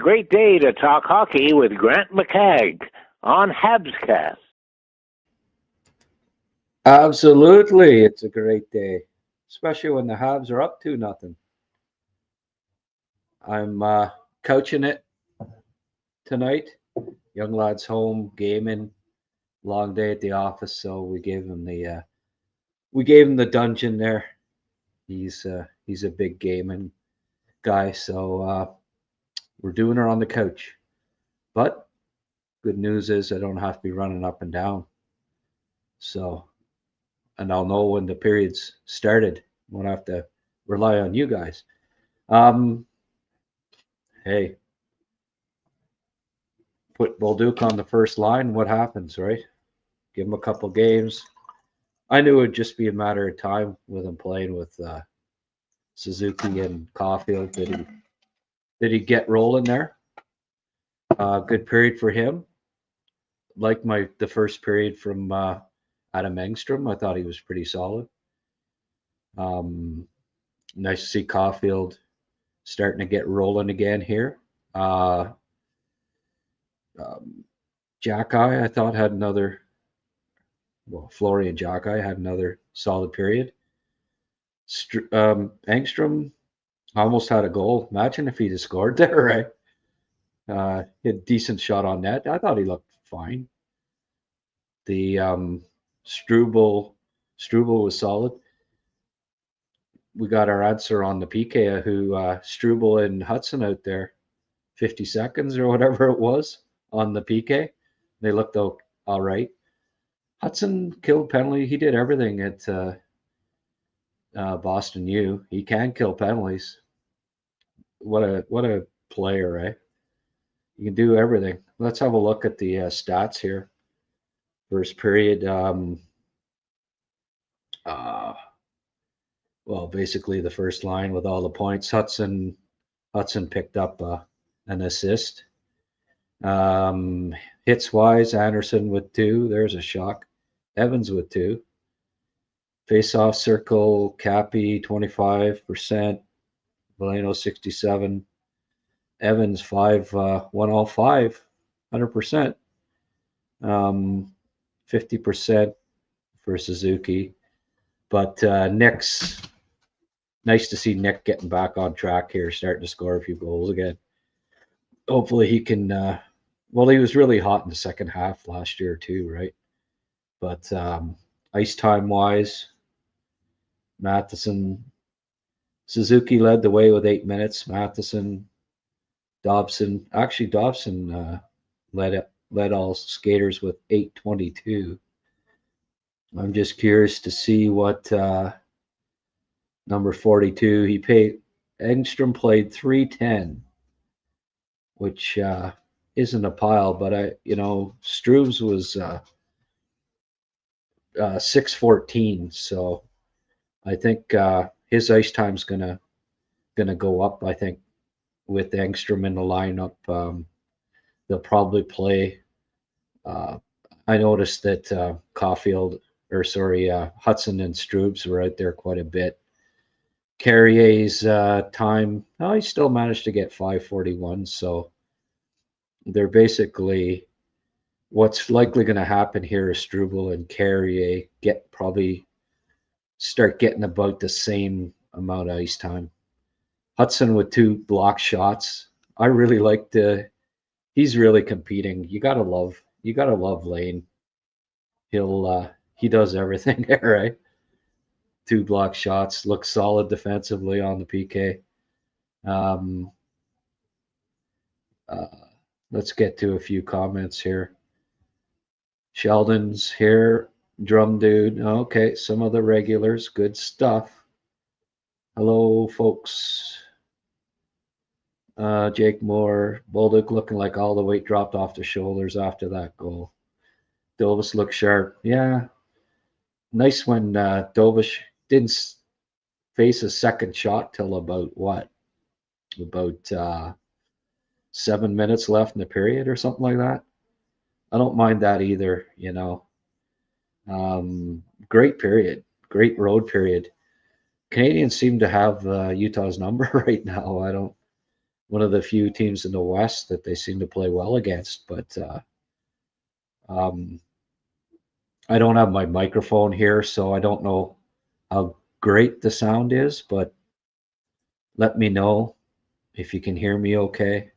great day to talk hockey with Grant McCagg on Habscast. Absolutely, it's a great day, especially when the Habs are up 2-0. I'm coaching it tonight. Young lad's home gaming, long day at the office, so we gave him the dungeon there. He's a big gaming guy, so we're doing her on the couch. But good news is I don't have to be running up and down. So, and I'll know when the period's started. Won't have to rely on you guys. Hey, put Bolduc on the first line. What happens, right? Give him a couple games. I knew it would just be a matter of time with him playing with Suzuki and Caulfield. Did he get rolling there? Good period for him. Like the first period from Adam Engstrom, I thought he was pretty solid. Nice to see Caulfield starting to get rolling again here. Jackeye, I thought, had another. Well, Florian Jackeye had another solid period. Engstrom almost had a goal. Imagine if he'd have scored there, right? He had a decent shot on net. I thought he looked fine. The Struble was solid. We got our answer on the PK who Struble and Hudson out there 50 seconds or whatever it was on the PK. They looked all right. Hudson killed penalty. He did everything at Boston U. He can kill penalties. What a player, right? You can do everything. Let's have a look at the stats here. First period. Well, basically the first line with all the points. Hudson picked up an assist. Hits wise, Anderson with 2. There's a shock. Evans with 2. Face-off circle, Cappy 25%. Valeno 67. Evans 5, won all 5, 100%. 50% for Suzuki. But Nick's nice to see Nick getting back on track here, starting to score a few goals again. Hopefully he can. Well, he was really hot in the second half last year too, right? But ice time wise, Matheson, Suzuki led the way with 8 minutes. Matheson, Dobson. Actually, Dobson led all skaters with 8:22. I'm just curious to see what number 42. Engstrom played 3:10, which isn't a pile, but Struves was 6:14, so I think his ice time's gonna go up. I think with Engstrom in the lineup, they'll probably play. I noticed that Hudson and Struves were out there quite a bit. Carrier's time, he still managed to get 5:41, so they're basically, what's likely going to happen here is Struble and Carrier probably start getting about the same amount of ice time. Hudson with 2 block shots. I really like he's really competing. You gotta love Lane. He does everything there, right? 2 block shots, looks solid defensively on the PK. Let's get to a few comments here. Sheldon's here, Drum Dude. Okay, some of the regulars, good stuff. Hello, folks. Jake Moore, Bolduc looking like all the weight dropped off the shoulders after that goal. Dovis looked sharp. Yeah, nice when Dovis didn't face a second shot till about 7 minutes left in the period or something like that. I don't mind that either, Great period, great road period. Canadians seem to have Utah's number right now. one of the few teams in the West that they seem to play well against. But I don't have my microphone here, so I don't know how great the sound is, but let me know if you can hear me okay.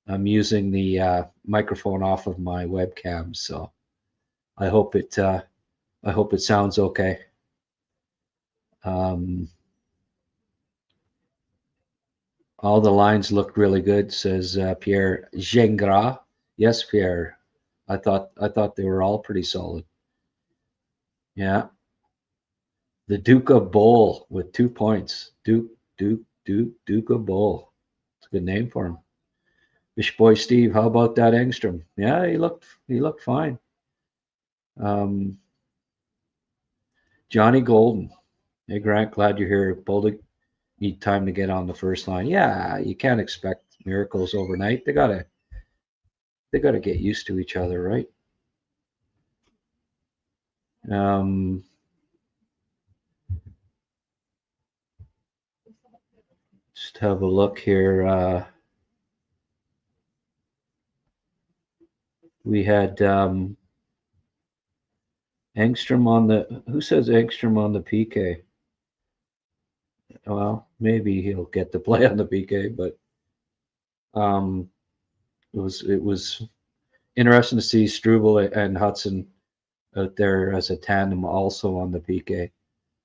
I'm using the microphone off of my webcam, so I hope it sounds okay. All the lines looked really good, says Pierre Gingras. Yes, Pierre. I thought they were all pretty solid. Yeah. The Duke of Bowl with 2 points. Duke of Bowl. It's a good name for him. Fish boy Steve, how about that Engstrom? Yeah, he looked fine. Johnny Golden. Hey Grant, glad you're here. Boldig need time to get on the first line. Yeah, you can't expect miracles overnight. They gotta get used to each other, right? Just have a look here. We had Engstrom on the. Who says Engstrom on the PK? Well, maybe he'll get to play on the PK, but it was interesting to see Struble and Hudson out there as a tandem, also on the PK,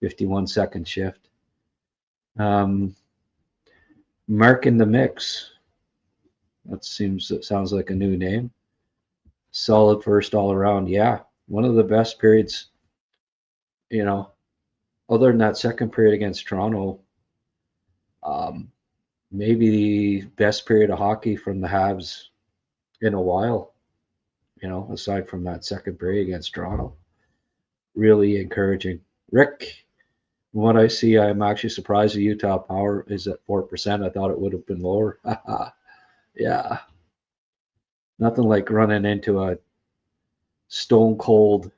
51-second shift. Mark in the mix. That sounds like a new name. Solid first all around. Yeah, one of the best periods. Other than that second period against Toronto, maybe the best period of hockey from the Habs in a while. Aside from that second period against Toronto, really encouraging. Rick, from what I see, I'm actually surprised the Utah power is at 4%. I thought it would have been lower. Yeah. Nothing like running into a stone cold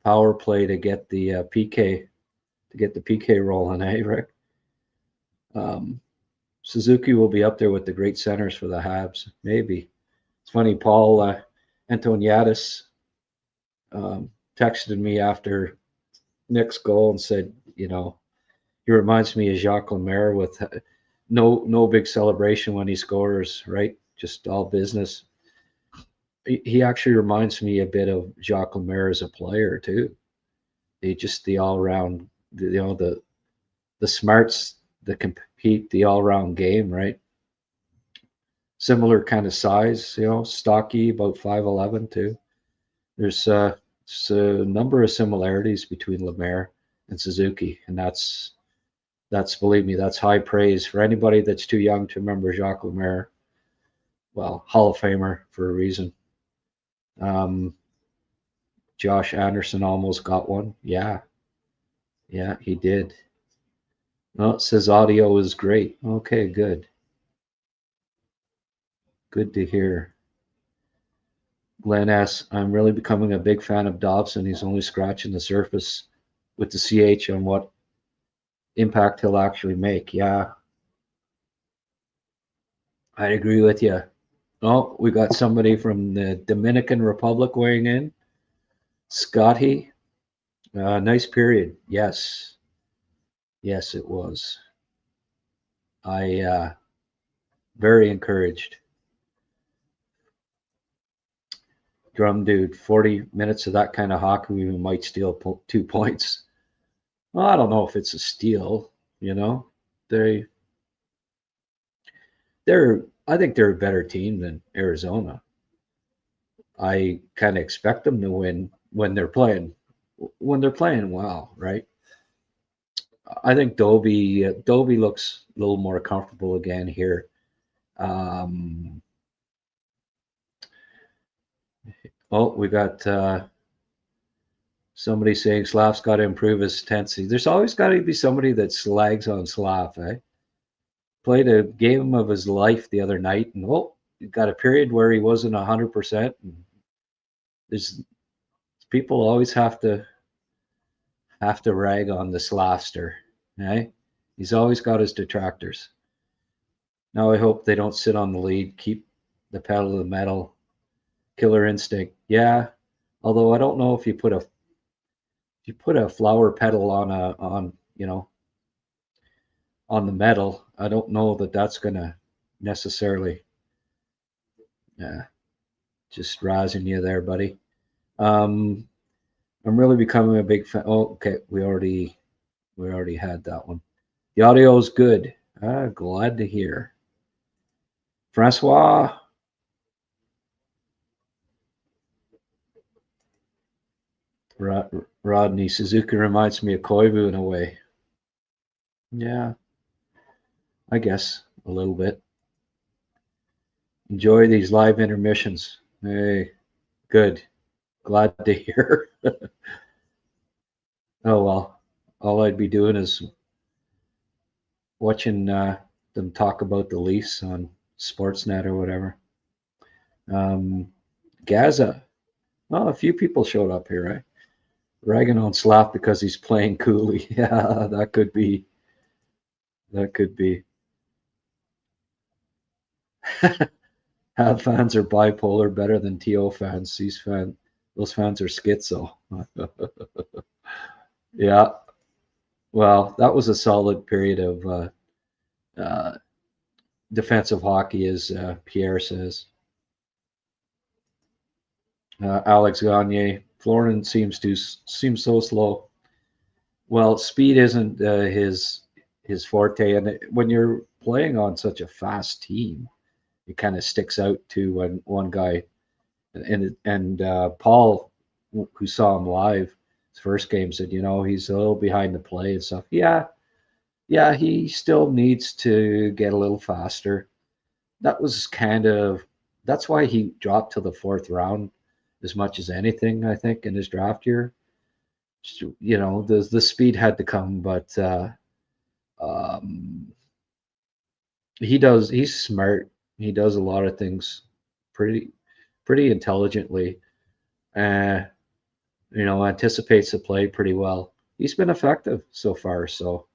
power play to get the PK rolling, eh, Rick? Suzuki will be up there with the great centers for the Habs. Maybe. It's funny, Paul Antoniadis texted me after Nick's goal and said, he reminds me of Jacques Lemaire with no big celebration when he scores, right? Just all business. He actually reminds me a bit of Jacques Lemaire as a player too. The all around, the smarts that compete, the all around game, right? Similar kind of size, stocky, about 5'11" too. There's a number of similarities between Lemaire and Suzuki, and that's believe me, that's high praise for anybody that's too young to remember Jacques Lemaire. Well, Hall of Famer for a reason. Josh Anderson almost got one. Yeah, he did. No, it says audio is great. Okay, good. Good to hear. Glenn S., I'm really becoming a big fan of Dobson. He's only scratching the surface with the CH on what impact he'll actually make. Yeah, I agree with you. Oh, we got somebody from the Dominican Republic weighing in. Scotty, nice period. Yes, it was. I very encouraged. Drum dude, 40 minutes of that kind of hockey, we might steal 2 points. Well, I don't know if it's a steal. I think they're a better team than Arizona. I kind of expect them to win when they're playing well, right? I think Dobie looks a little more comfortable again here. We got somebody saying Slav's got to improve his tendency. There's always got to be somebody that slags on Slav, eh? Played a game of his life the other night, and got a period where he wasn't 100%. There's people always have to rag on the Slavster, eh? He's always got his detractors. Now I hope they don't sit on the lead, keep the pedal to the metal, killer instinct. Yeah, although I don't know if you put a flower pedal on on the metal, I don't know that that's gonna necessarily just razzing you there, buddy. Um, I'm really becoming a big fan. Oh, okay, we already had that one. The audio is good. Glad to hear. Francois, Rodney Suzuki reminds me of Koivu in a way. Yeah, I guess a little bit. Enjoy these live intermissions. Hey, good. Glad to hear. Oh well, all I'd be doing is watching them talk about the Leafs on Sportsnet or whatever. Gaza. Well, a few people showed up here, right? Ragging on Slap because he's playing coolly. Yeah, that could be. That could be. Have fans are bipolar better than TO fans. Those fans are schizo. Yeah. Well, that was a solid period of uh, defensive hockey, as Pierre says. Alex Gagne. Florian seems so slow. Well, speed isn't his forte, and when you're playing on such a fast team, it kind of sticks out too. When one guy and Paul, who saw him live, his first game, said, he's a little behind the play and stuff. Yeah, yeah, he still needs to get a little faster. That was that's why he dropped to the fourth round as much as anything, I think, in his draft year. The speed had to come, but um, he's smart. He does a lot of things pretty pretty intelligently. Uh, anticipates the play pretty well. He's been effective so far. So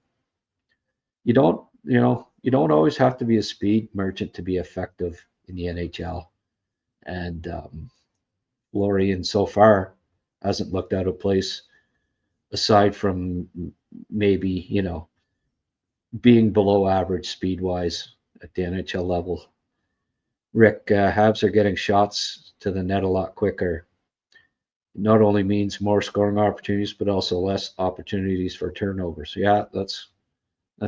you don't always have to be a speed merchant to be effective in the NHL. And Lorien so far hasn't looked out of place, aside from maybe being below average speed wise at the NHL level. Rick, Habs are getting shots to the net a lot quicker. Not only means more scoring opportunities, but also less opportunities for turnovers. Yeah, that's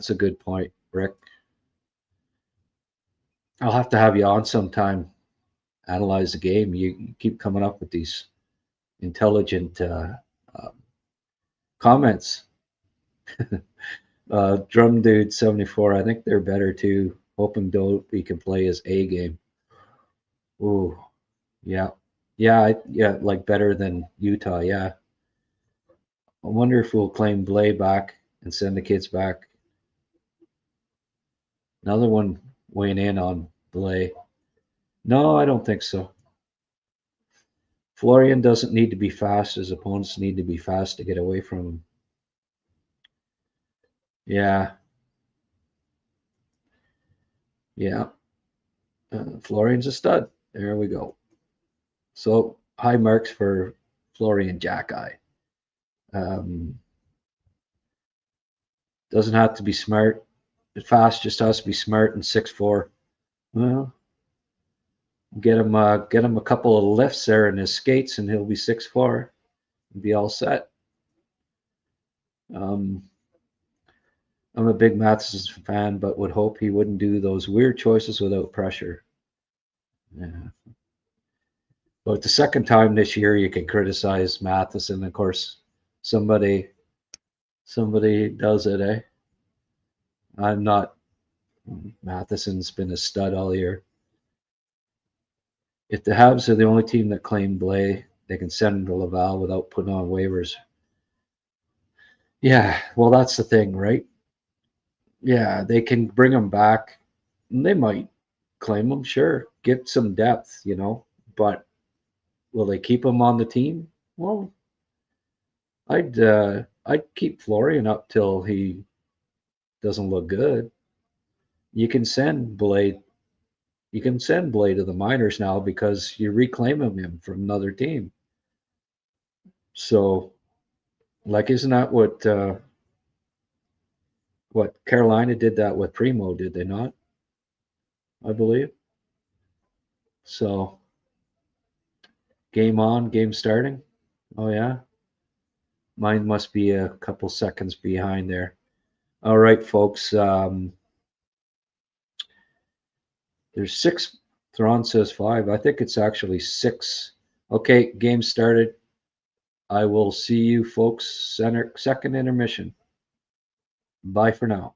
a good point, Rick. I'll have to have you on sometime, analyze the game. You keep coming up with these intelligent uh, comments. Drum Dude 74, I think they're better too. Hoping Dopey can play his A game. Ooh, yeah. Yeah, like better than Utah, yeah. I wonder if we'll claim Blay back and send the kids back. Another one weighing in on Blay. No, I don't think so. Florian doesn't need to be fast. His opponents need to be fast to get away from him. Yeah, yeah. Florian's a stud. There we go. So high marks for Florian Jackeye. Um, doesn't have to be smart. Fast just has to be smart and 6'4". Well, get him a couple of lifts there in his skates, and he'll be 6'4", and be all set. Um, I'm a big Matheson fan, but would hope he wouldn't do those weird choices without pressure. Yeah. But the second time this year, you can criticize Matheson. Of course, somebody does it, eh? I'm not. Matheson's been a stud all year. If the Habs are the only team that claim Blay, they can send him to Laval without putting on waivers. Yeah, well, that's the thing, right? Yeah, they can bring him back. They might claim him, sure, get some depth, but will they keep him on the team? Well, I'd keep Florian up till he doesn't look good. you can send Blade. You can send Blade to the minors now because you're reclaiming him from another team. So, like, isn't that what Carolina did that with Primo? Did they not? I believe. So, game on, game starting. Oh yeah, mine must be a couple seconds behind there. All right, folks. There's 6. Thrawn says 5. I think it's actually 6. Okay, game started. I will see you folks second intermission. Bye for now.